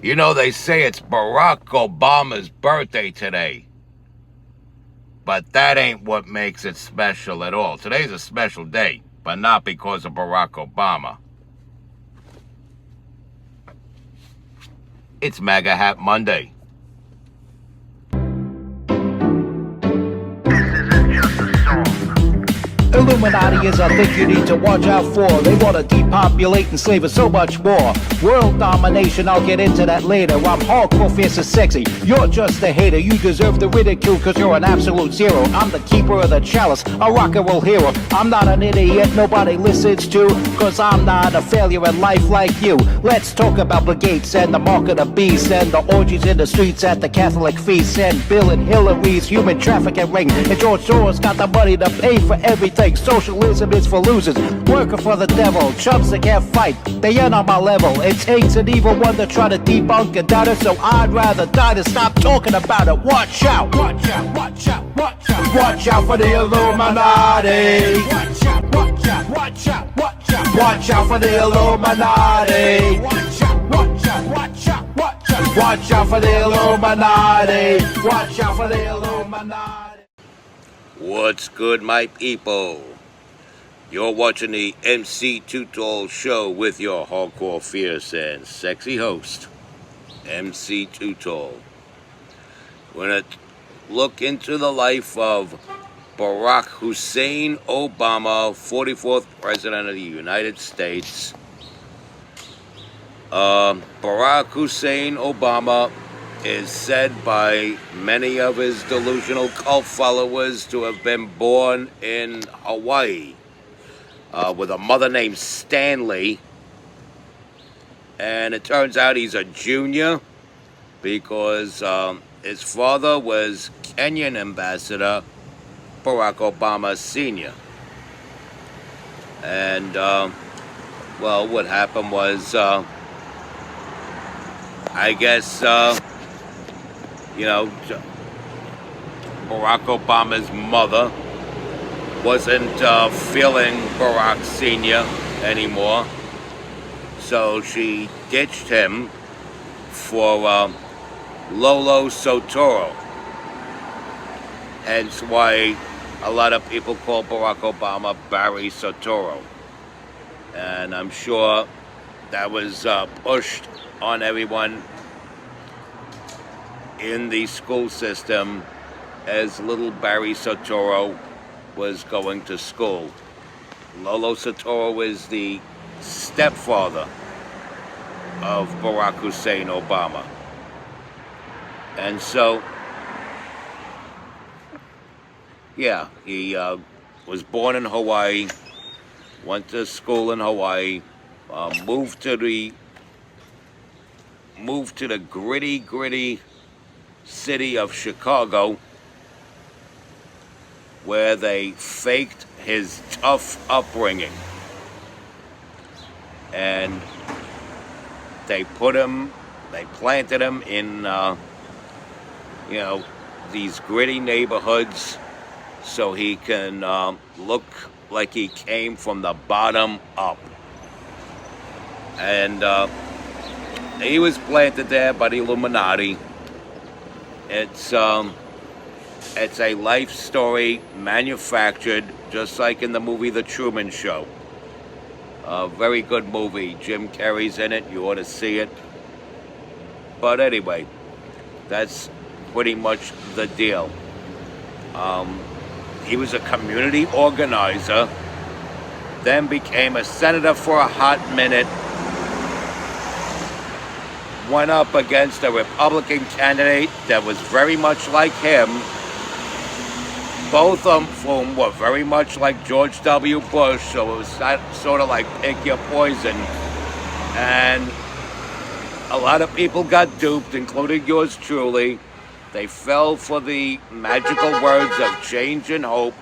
You know, they say it's Barack Obama's birthday today. But that ain't what makes it special at all. Today's a special day, but not because of Barack Obama. It's MAGA Hat Monday. Illuminati is a thing you need to watch out for. They want to depopulate and slave us so much more. World domination, I'll get into that later. I'm hardcore, fierce and sexy. You're just a hater. You deserve the ridicule because you're an absolute zero. I'm the keeper of the chalice, a rock and roll hero. I'm not an idiot nobody listens to, because I'm not a failure in life like you. Let's talk about Bill Gates and the mark of the beast, and the orgies in the streets at the Catholic feasts, and Bill and Hillary's human trafficking ring, and George Soros got the money to pay for everything. Socialism is for losers, working for the devil, chumps that can't fight, they ain't on my level. It takes an evil one to try to debunk and doubt it, so I'd rather die than stop talking about it. Watch out, watch out, watch out, watch out. Watch out for the Illuminati. Watch out, watch out, watch out, watch out. Watch out for the Illuminati. Watch out, watch out, watch out, watch out. Watch out for the Illuminati. Watch out for the Illuminati. What's good, my people? You're watching the MC Too Tall Show with your hardcore, fierce, and sexy host, MC Too Tall. We're going to look into the life of Barack Hussein Obama, 44th President of the United States. Barack Hussein Obama is said by many of his delusional cult followers to have been born in Hawaii with a mother named Stanley. And it turns out he's a junior because his father was Kenyan Ambassador Barack Obama Sr. And, well, what happened was, I guess, you know, Barack Obama's mother wasn't feeling Barack Sr. anymore, so she ditched him for Lolo Soetoro. Hence why a lot of people call Barack Obama Barry Soetoro. And I'm sure that was pushed on everyone in the school system as little Barry Soetoro was going to school. Lolo Soetoro is the stepfather of Barack Hussein Obama. And so, yeah, he was born in Hawaii, went to school in Hawaii, moved to the gritty city of Chicago, where they faked his tough upbringing, and they planted him in these gritty neighborhoods so he can look like he came from the bottom up. And he was planted there by the Illuminati. It's a life story manufactured just like in the movie The Truman Show. A very good movie. Jim Carrey's in it. You ought to see it. But anyway, that's pretty much the deal. He was a community organizer, then became a senator for a hot minute, went up against a Republican candidate that was very much like him, both of whom were very much like George W. Bush, so it was sort of like pick your poison. And a lot of people got duped, including yours truly. They fell for the magical words of change and hope.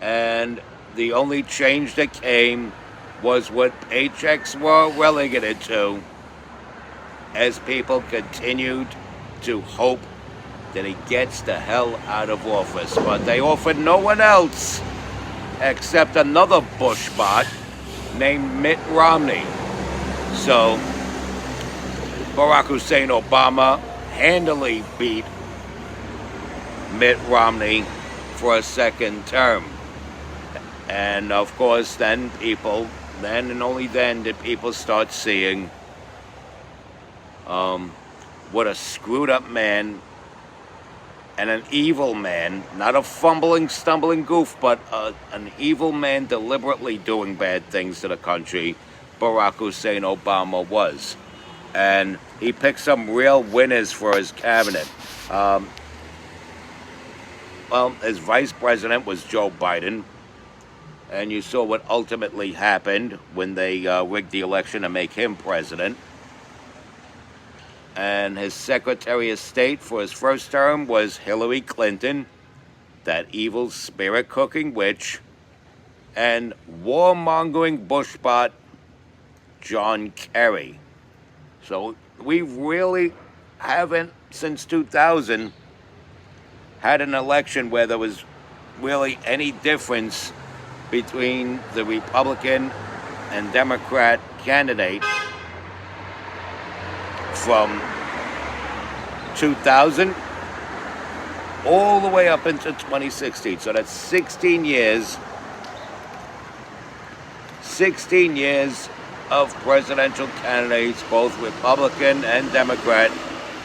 And the only change that came was what paychecks were relegated to, as people continued to hope that he gets the hell out of office. But they offered no one else except another Bush bot named Mitt Romney. So Barack Hussein Obama handily beat Mitt Romney for a second term. And of course, then and only then did people start seeing what a screwed up man and an evil man, not a fumbling, stumbling goof, but an evil man deliberately doing bad things to the country, Barack Hussein Obama was. And he picked some real winners for his cabinet. His vice president was Joe Biden. And you saw what ultimately happened when they rigged the election to make him president. And his Secretary of State for his first term was Hillary Clinton, that evil spirit-cooking witch, and warmongering Bushbot John Kerry. So we really haven't, since 2000, had an election where there was really any difference between the Republican and Democrat candidate from 2000 all the way up into 2016. So that's 16 years of presidential candidates, both Republican and Democrat,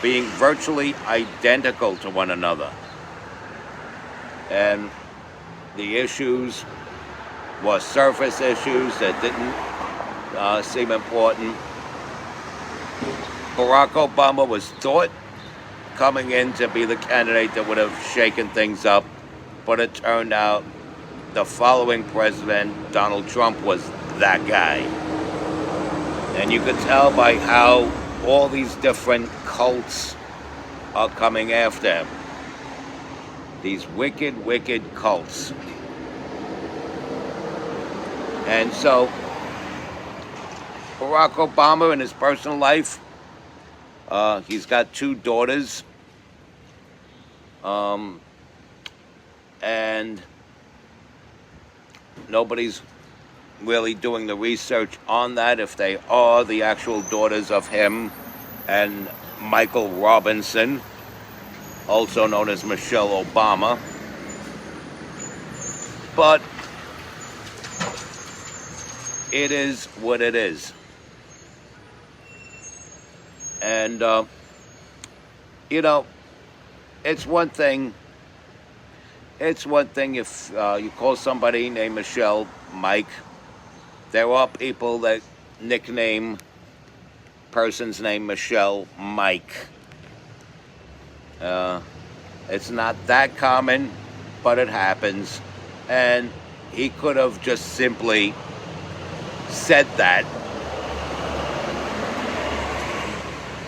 being virtually identical to one another. And the issues were surface issues that didn't seem important. Barack Obama was thought coming in to be the candidate that would have shaken things up, but it turned out the following president, Donald Trump, was that guy. And you could tell by how all these different cults are coming after him. These wicked, wicked cults. And so, Barack Obama in his personal life, he's got 2 daughters. And nobody's really doing the research on that, if they are the actual daughters of him and Michael Robinson, also known as Michelle Obama. But it is what it is. And, it's one thing if you call somebody named Michelle Mike. There are people that nickname persons named Michelle Mike. It's not that common, but it happens. And he could have just simply said that.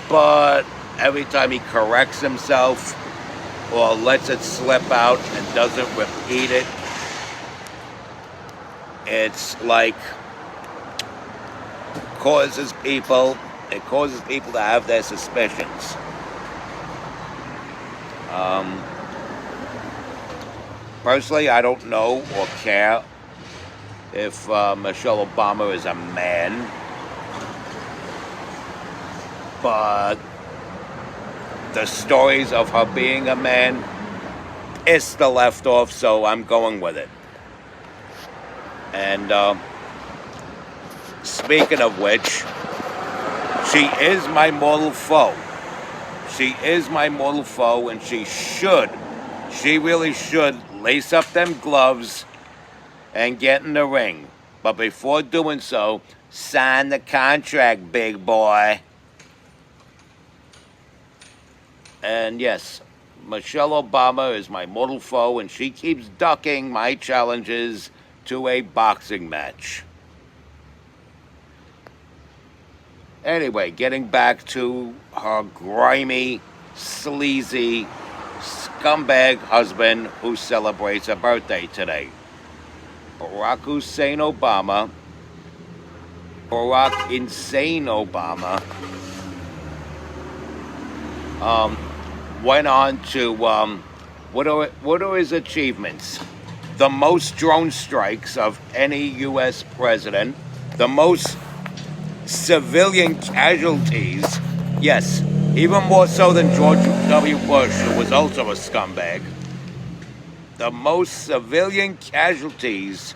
But every time he corrects himself or lets it slip out and doesn't repeat it, it's like it causes people to have their suspicions. Personally, I don't know or care if Michelle Obama is a man, but the stories of her being a man is still left off, so I'm going with it. And speaking of which, she is my mortal foe. She is my mortal foe, and she really should lace up them gloves and get in the ring. But before doing so, sign the contract, big boy. And yes, Michelle Obama is my mortal foe, and she keeps ducking my challenges to a boxing match. Anyway, getting back to her grimy, sleazy, scumbag husband who celebrates a birthday today. Barack Hussein Obama, Barack Insane Obama, went on to, what are his achievements? The most drone strikes of any U.S. president, the most civilian casualties Yes, even more so than George W. Bush, who was also a scumbag. The most civilian casualties,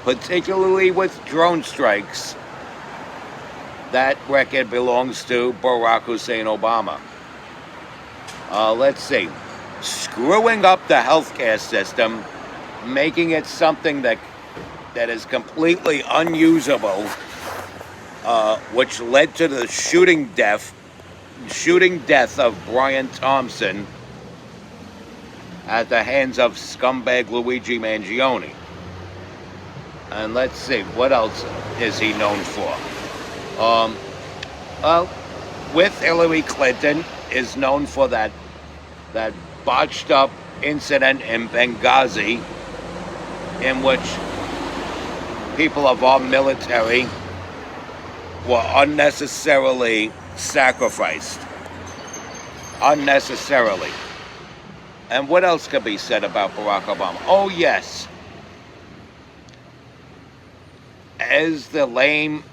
particularly with drone strikes, that record belongs to Barack Hussein Obama. Let's see. Screwing up the healthcare system, making it something that is completely unusable, which led to the shooting death of Brian Thompson at the hands of scumbag Luigi Mangione. And let's see, what else is he known for? With Hillary Clinton, is known for that botched up incident in Benghazi, in which people of our military were unnecessarily sacrificed. Unnecessarily. And what else could be said about Barack Obama? Oh, yes. As the lame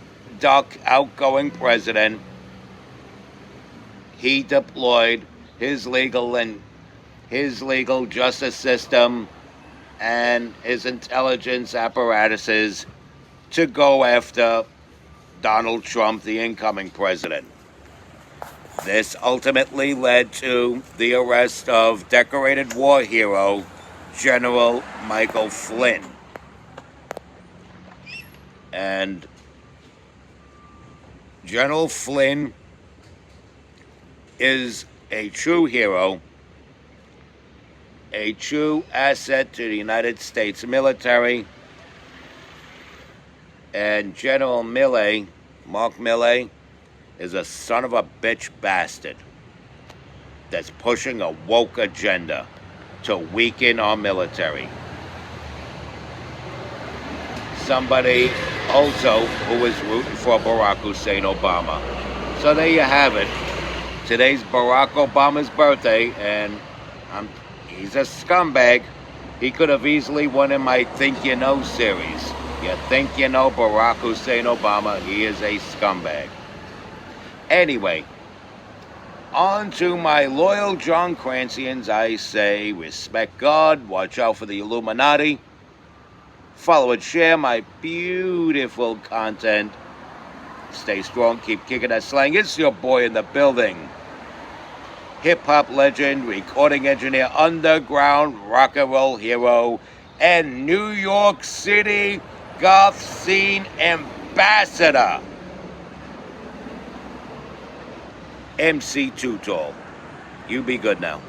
duck outgoing president, he deployed his legal justice system and his intelligence apparatuses to go after Donald Trump, the incoming president. This ultimately led to the arrest of decorated war hero General Michael Flynn. And General Flynn is a true hero, a true asset to the United States military. And General Milley, Mark Milley, is a son of a bitch bastard that's pushing a woke agenda to weaken our military. Somebody also who is rooting for Barack Hussein Obama. So there you have it. Today's Barack Obama's birthday, and he's a scumbag. He could have easily won in my Think You Know series. You think you know Barack Hussein Obama, he is a scumbag. Anyway, on to my loyal John Crancians, I say respect God, watch out for the Illuminati, follow and share my beautiful content. Stay strong, keep kicking that slang. It's your boy in the building. Hip-hop legend, recording engineer, underground rock and roll hero, and New York City goth scene ambassador, MC Too Tall. You be good now.